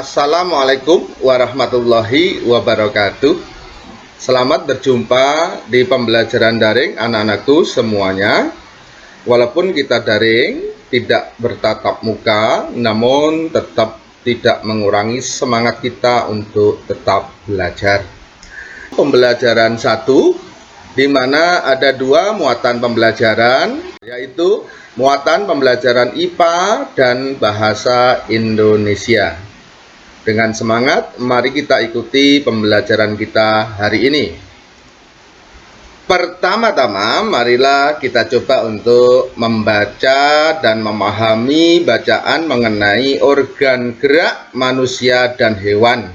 Assalamualaikum warahmatullahi wabarakatuh. Selamat berjumpa di pembelajaran daring anak-anakku semuanya. Walaupun kita daring, tidak bertatap muka, namun tetap tidak mengurangi semangat kita untuk tetap belajar. Pembelajaran 1, di mana ada 2 muatan pembelajaran, yaitu muatan pembelajaran IPA dan bahasa Indonesia. Dengan semangat, mari kita ikuti pembelajaran kita hari ini. Pertama-tama, marilah kita coba untuk membaca dan memahami bacaan mengenai organ gerak manusia dan hewan.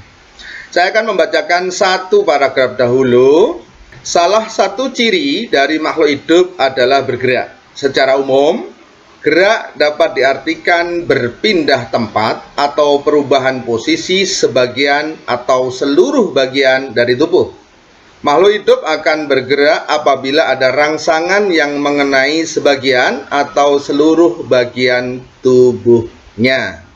Saya akan membacakan satu paragraf dahulu. Salah satu ciri dari makhluk hidup adalah bergerak. Secara umum, gerak dapat diartikan berpindah tempat atau perubahan posisi sebagian atau seluruh bagian dari tubuh. Makhluk hidup akan bergerak apabila ada rangsangan yang mengenai sebagian atau seluruh bagian tubuhnya.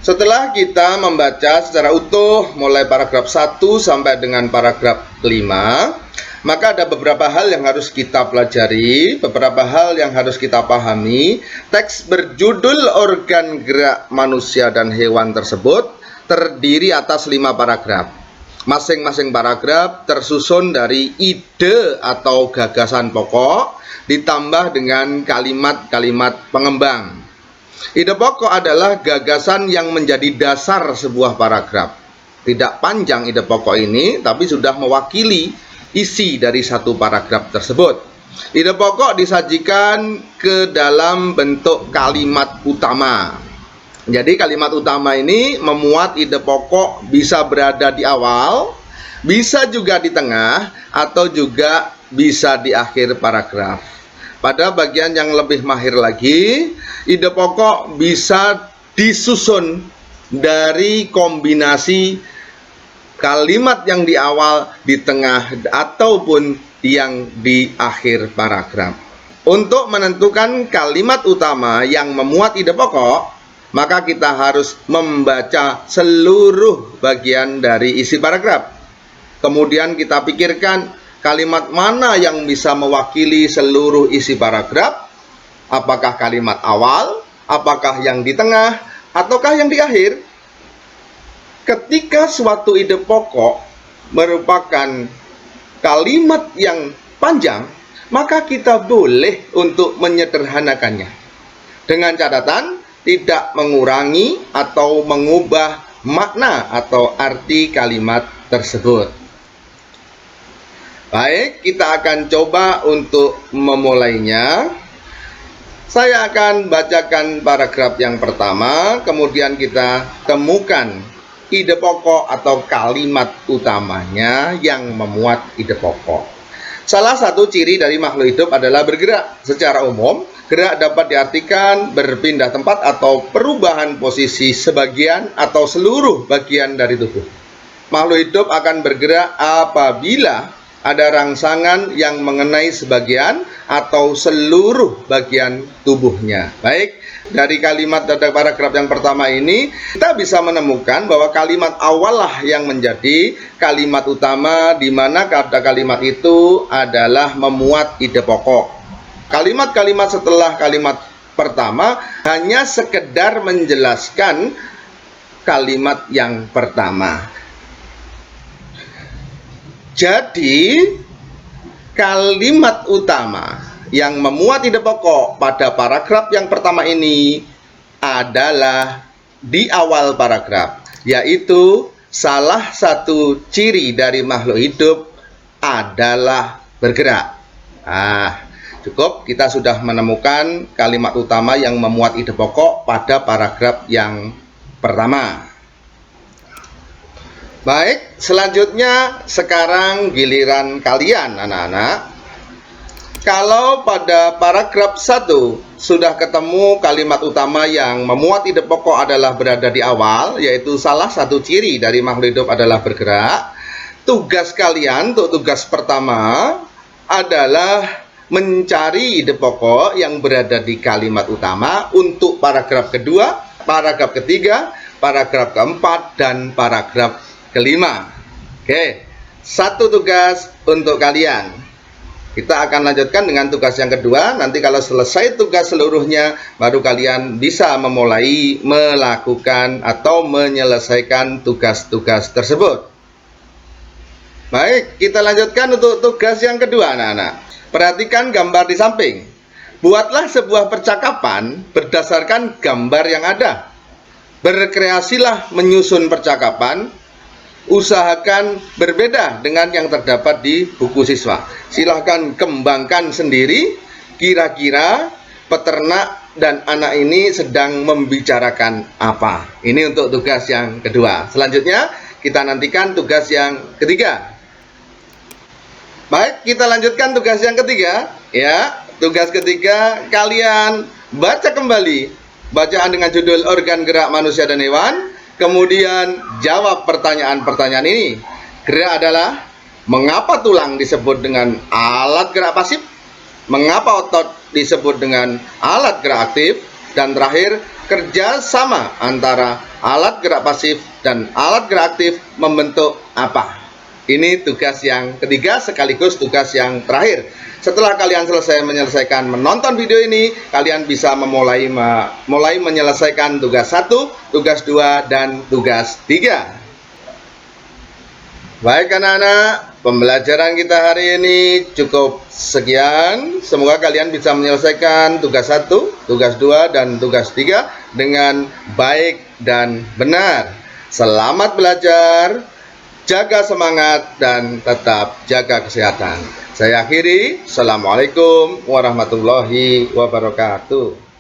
Setelah kita membaca secara utuh mulai paragraf 1 sampai dengan paragraf 5, maka ada beberapa hal yang harus kita pelajari, beberapa hal yang harus kita pahami. Teks berjudul organ gerak manusia dan hewan tersebut terdiri atas 5 paragraf. Masing-masing paragraf tersusun dari ide atau gagasan pokok ditambah dengan kalimat-kalimat pengembang. Ide pokok adalah gagasan yang menjadi dasar sebuah paragraf. Tidak panjang ide pokok ini, tapi sudah mewakili isi dari satu paragraf tersebut. Ide pokok disajikan ke dalam bentuk kalimat utama. Jadi kalimat utama ini memuat ide pokok, bisa berada di awal, bisa juga di tengah, atau juga bisa di akhir paragraf. Pada bagian yang lebih mahir lagi, ide pokok bisa disusun dari kombinasi kalimat yang di awal, di tengah, ataupun yang di akhir paragraf. Untuk menentukan kalimat utama yang memuat ide pokok, maka kita harus membaca seluruh bagian dari isi paragraf. Kemudian kita pikirkan kalimat mana yang bisa mewakili seluruh isi paragraf. Apakah kalimat awal, apakah yang di tengah, ataukah yang di akhir? Ketika suatu ide pokok merupakan kalimat yang panjang, maka kita boleh untuk menyederhanakannya. Dengan catatan, tidak mengurangi atau mengubah makna atau arti kalimat tersebut. Baik, kita akan coba untuk memulainya. Saya akan bacakan paragraf yang pertama, kemudian kita temukan ide pokok atau kalimat utamanya yang memuat ide pokok. Salah satu ciri dari makhluk hidup adalah bergerak. Secara umum, gerak dapat diartikan berpindah tempat atau perubahan posisi sebagian atau seluruh bagian dari tubuh. Makhluk hidup akan bergerak apabila ada rangsangan yang mengenai sebagian atau seluruh bagian tubuhnya. Baik, dari kalimat pada paragraf yang pertama ini, kita bisa menemukan bahwa kalimat awal lah yang menjadi kalimat utama, di mana kata kalimat itu adalah memuat ide pokok. Kalimat-kalimat setelah kalimat pertama hanya sekedar menjelaskan kalimat yang pertama. Jadi, kalimat utama yang memuat ide pokok pada paragraf yang pertama ini adalah di awal paragraf, yaitu salah satu ciri dari makhluk hidup adalah bergerak. Cukup kita sudah menemukan kalimat utama yang memuat ide pokok pada paragraf yang pertama. Baik, selanjutnya sekarang giliran kalian anak-anak. Kalau pada paragraf 1 sudah ketemu kalimat utama yang memuat ide pokok adalah berada di awal, yaitu salah satu ciri dari makhluk hidup adalah bergerak. Tugas kalian untuk tugas pertama adalah mencari ide pokok yang berada di kalimat utama untuk paragraf kedua, paragraf ketiga, paragraf keempat, dan paragraf kelima. Oke, satu tugas untuk kalian. Kita akan lanjutkan dengan tugas yang kedua. Nanti kalau selesai tugas seluruhnya, baru kalian bisa memulai melakukan atau menyelesaikan tugas-tugas tersebut. Baik, kita lanjutkan untuk tugas yang kedua, anak-anak. Perhatikan gambar di samping. Buatlah sebuah percakapan berdasarkan gambar yang ada. Berkreasilah menyusun percakapan. Usahakan berbeda dengan yang terdapat di buku siswa. Silahkan kembangkan sendiri. Kira-kira peternak dan anak ini sedang membicarakan apa. Ini untuk tugas yang kedua. Selanjutnya kita nantikan tugas yang ketiga. Baik, kita lanjutkan tugas yang ketiga. Ya, tugas ketiga, kalian baca kembali bacaan dengan judul Organ Gerak Manusia dan Hewan. Kemudian jawab pertanyaan-pertanyaan ini. Gerak adalah, mengapa tulang disebut dengan alat gerak pasif? Mengapa otot disebut dengan alat gerak aktif? Dan terakhir, kerjasama antara alat gerak pasif dan alat gerak aktif membentuk apa? Ini tugas yang ketiga sekaligus tugas yang terakhir. Setelah kalian selesai menonton video ini, kalian bisa mulai menyelesaikan tugas 1, tugas 2, dan tugas 3. Baik anak-anak, pembelajaran kita hari ini cukup sekian. Semoga kalian bisa menyelesaikan tugas 1, tugas 2, dan tugas 3 dengan baik dan benar. Selamat belajar, jaga semangat, dan tetap jaga kesehatan. Saya akhiri. Assalamualaikum warahmatullahi wabarakatuh.